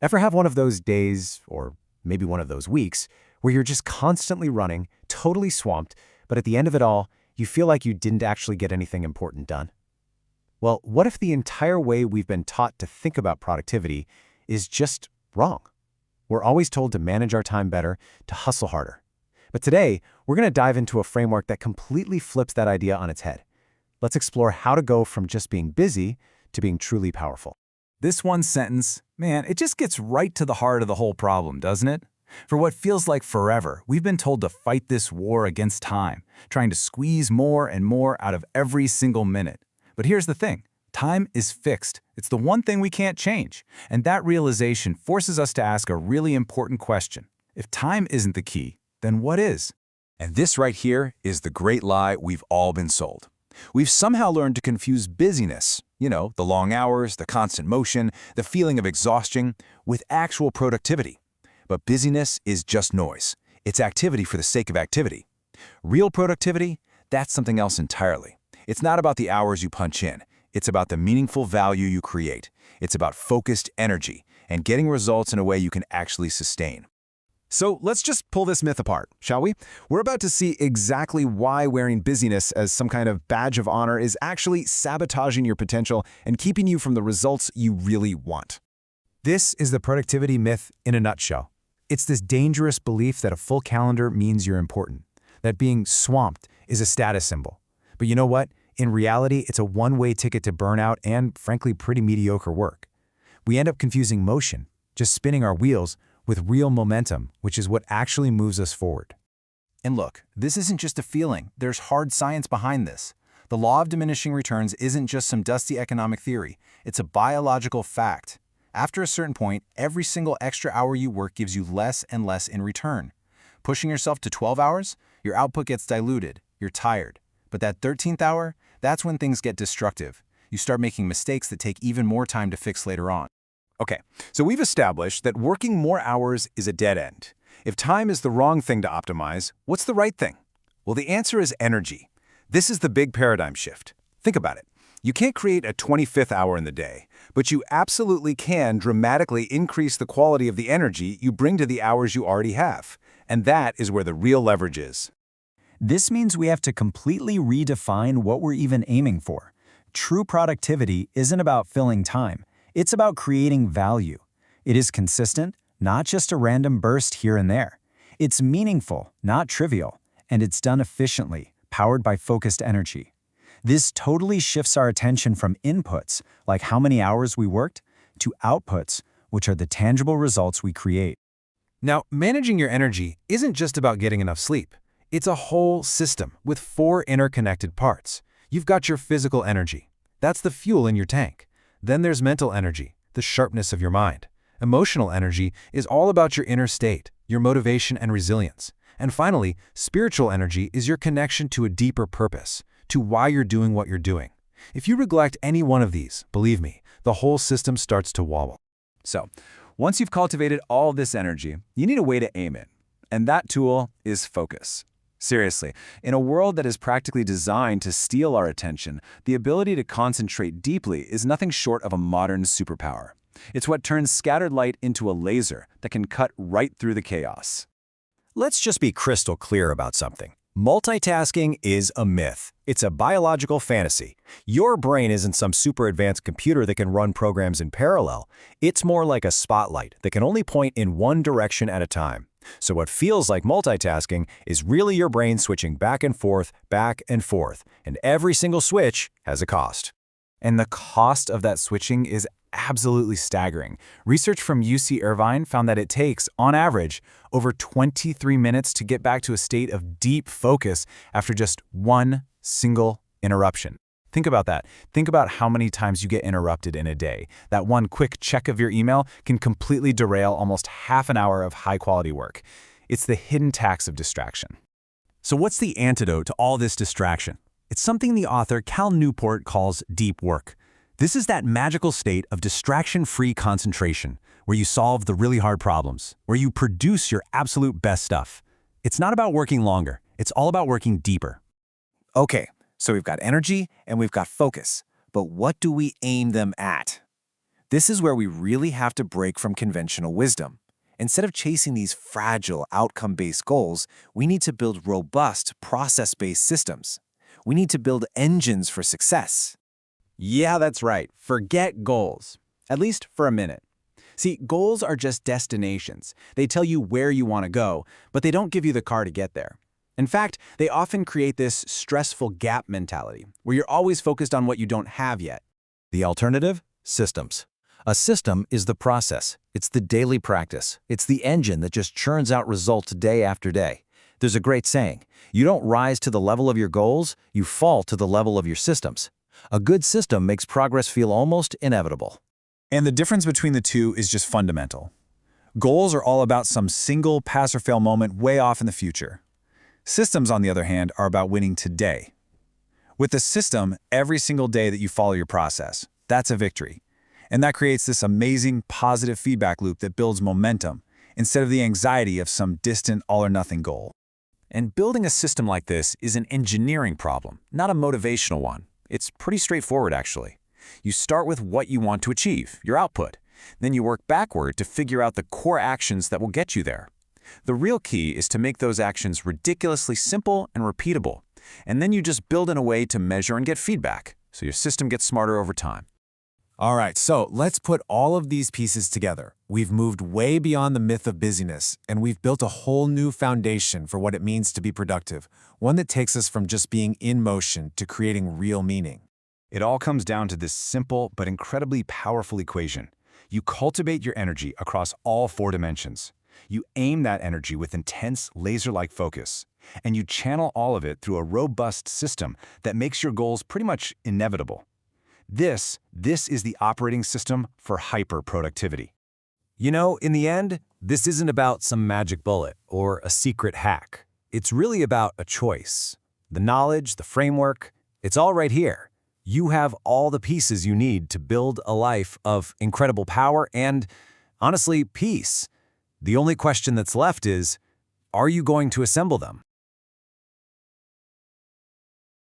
Ever have one of those days, or maybe one of those weeks, where you're just constantly running, totally swamped, but at the end of it all, you feel like you didn't actually get anything important done? Well, what if the entire way we've been taught to think about productivity is just wrong? We're always told to manage our time better, to hustle harder. But today, we're going to dive into a framework that completely flips that idea on its head. Let's explore how to go from just being busy to being truly powerful. This one sentence, man, it just gets right to the heart of the whole problem, doesn't it? For what feels like forever, we've been told to fight this war against time, trying to squeeze more and more out of every single minute. But here's the thing, time is fixed. It's the one thing we can't change. And that realization forces us to ask a really important question. If time isn't the key, then what is? And this right here is the great lie we've all been sold. We've somehow learned to confuse busyness, the long hours, the constant motion, the feeling of exhaustion, with actual productivity. But busyness is just noise. It's activity for the sake of activity. Real productivity, that's something else entirely. It's not about the hours you punch in. It's about the meaningful value you create. It's about focused energy and getting results in a way you can actually sustain. So let's just pull this myth apart, shall we? We're about to see exactly why wearing busyness as some kind of badge of honor is actually sabotaging your potential and keeping you from the results you really want. This is the productivity myth in a nutshell. It's this dangerous belief that a full calendar means you're important, that being swamped is a status symbol. But you know what? In reality, it's a one-way ticket to burnout and, frankly, pretty mediocre work. We end up confusing motion, just spinning our wheels, with real momentum, which is what actually moves us forward. And look, this isn't just a feeling. There's hard science behind this. The law of diminishing returns isn't just some dusty economic theory. It's a biological fact. After a certain point, every single extra hour you work gives you less and less in return. Pushing yourself to 12 hours, your output gets diluted. You're tired. But that 13th hour, that's when things get destructive. You start making mistakes that take even more time to fix later on. Okay, so we've established that working more hours is a dead end. If time is the wrong thing to optimize, what's the right thing? Well, the answer is energy. This is the big paradigm shift. Think about it. You can't create a 25th hour in the day, but you absolutely can dramatically increase the quality of the energy you bring to the hours you already have. And that is where the real leverage is. This means we have to completely redefine what we're even aiming for. True productivity isn't about filling time. It's about creating value. It is consistent, not just a random burst here and there. It's meaningful, not trivial, and it's done efficiently, powered by focused energy. This totally shifts our attention from inputs, like how many hours we worked, to outputs, which are the tangible results we create. Now, managing your energy isn't just about getting enough sleep. It's a whole system with 4 interconnected parts. You've got your physical energy. That's the fuel in your tank. Then there's mental energy, the sharpness of your mind. Emotional energy is all about your inner state, your motivation and resilience. And finally, spiritual energy is your connection to a deeper purpose, to why you're doing what you're doing. If you neglect any one of these, believe me, the whole system starts to wobble. So, once you've cultivated all this energy, you need a way to aim it. And that tool is focus. Seriously, in a world that is practically designed to steal our attention, the ability to concentrate deeply is nothing short of a modern superpower. It's what turns scattered light into a laser that can cut right through the chaos. Let's just be crystal clear about something. Multitasking is a myth. It's a biological fantasy. Your brain isn't some super advanced computer that can run programs in parallel. It's more like a spotlight that can only point in one direction at a time. So what feels like multitasking is really your brain switching back and forth, and every single switch has a cost. And the cost of that switching is absolutely staggering. Research from UC Irvine found that it takes, on average, over 23 minutes to get back to a state of deep focus after just one single interruption. Think about that. Think about how many times you get interrupted in a day. That one quick check of your email can completely derail almost half an hour of high-quality work. It's the hidden tax of distraction. So what's the antidote to all this distraction? It's something the author Cal Newport calls deep work. This is that magical state of distraction-free concentration, where you solve the really hard problems, where you produce your absolute best stuff. It's not about working longer. It's all about working deeper. Okay, so we've got energy and we've got focus, but what do we aim them at? This is where we really have to break from conventional wisdom. Instead of chasing these fragile, outcome-based goals, we need to build robust, process-based systems. We need to build engines for success. Yeah, that's right. Forget goals. At least for a minute. See, goals are just destinations. They tell you where you want to go, but they don't give you the car to get there. In fact, they often create this stressful gap mentality, where you're always focused on what you don't have yet. The alternative? Systems. A system is the process. It's the daily practice. It's the engine that just churns out results day after day. There's a great saying, you don't rise to the level of your goals, you fall to the level of your systems. A good system makes progress feel almost inevitable. And the difference between the two is just fundamental. Goals are all about some single pass-or-fail moment way off in the future. Systems, on the other hand, are about winning today. With a system, every single day that you follow your process, that's a victory. And that creates this amazing positive feedback loop that builds momentum, instead of the anxiety of some distant all-or-nothing goal. And building a system like this is an engineering problem, not a motivational one. It's pretty straightforward, actually. You start with what you want to achieve, your output. Then you work backward to figure out the core actions that will get you there. The real key is to make those actions ridiculously simple and repeatable. And then you just build in a way to measure and get feedback, so your system gets smarter over time. All right, so let's put all of these pieces together. We've moved way beyond the myth of busyness, and we've built a whole new foundation for what it means to be productive, one that takes us from just being in motion to creating real meaning. It all comes down to this simple but incredibly powerful equation. You cultivate your energy across all 4 dimensions. You aim that energy with intense, laser-like focus, and you channel all of it through a robust system that makes your goals pretty much inevitable. This is the operating system for hyper-productivity. You know, in the end, this isn't about some magic bullet or a secret hack. It's really about a choice. The knowledge, the framework, it's all right here. You have all the pieces you need to build a life of incredible power and, honestly, peace. The only question that's left is, are you going to assemble them?